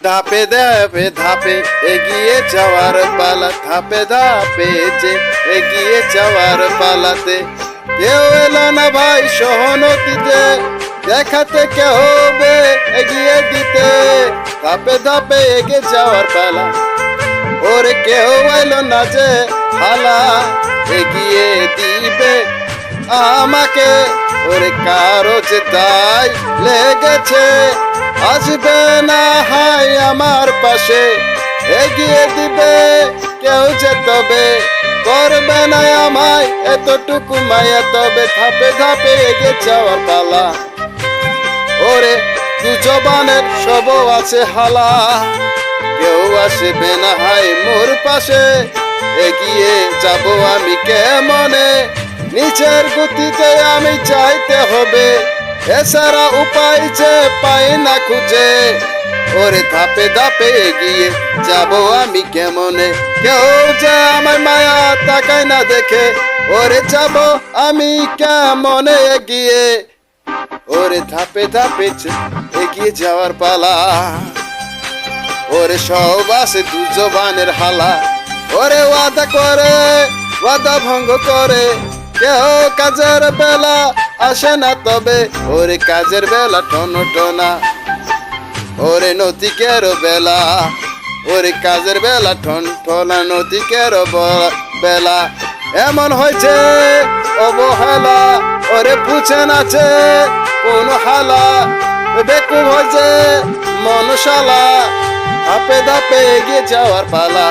ধাপে ধাপে ধাপে এগিয়ে যাওয়ার পালা, ধাপে ধাপে যে এগিয়ে যাওয়ার পালাতে কেউ এলো না ভাই সহানুভূতিতে, দেখাতে কে হবে এগিয়ে দিতে, ধাপে ধাপে এগিয়ে যাওয়ার পালা। ওরে কেউ এলো না যে হালা এগিয়ে দিবে আমাকে, ওরে কারো যে দায় লেগেছে আসবে না হাই আমার পাশে, এগিয়ে দিবে কেউ যে তবে করবে না আমায় এতটুকু মায়া, তবে ধাপে ধাপে এগিয়ে যাওয়ার পালা। ওরে দু জবানের সব আছে হালা, কেউ আসবে না হাই মোর পাশে, এগিয়ে যাব আমি কেমনে, নিচের গতিতে আমি চাইতে হবে, এছাড়া উপায় যে পাই না খুঁজে। ওরে ধাপে ধাপে এগিয়ে যাব আমি কেমনে, কেউ যে আমার মায়া তাকায় না দেখে, ওরে যাব আমি কেমনে এগিয়ে, ওরে ধাপে ধাপে এগিয়ে যাওয়ার পালা। ওরে সব আছে দু জবানের হালা, ওরে ওয়াদা করে ওয়াদা ভঙ্গ করে, কেউ কাজের বেলা আসে না তবে, ওরে কাজের বেলা টনো টনা, ওরে নতিকের বেলা, ওরে কাজের বেলা ঠন ঠনা, নতিকের বেলা এমন হয়েছে অবহেলা, ওরে পুছে নাছে কোন হালা, বেকুব হয়েছে মনশালা, ধাপে ধাপে এগিয়ে যাওয়ার পালা।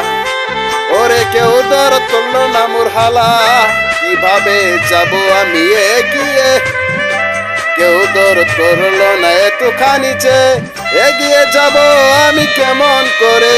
ওরে কেউ দর তুললো না মোর হালা, কিভাবে যাব আমি এগিয়ে, কেউ দর করলো না এতখানি যে এগিয়ে যাব আমি কেমন করে।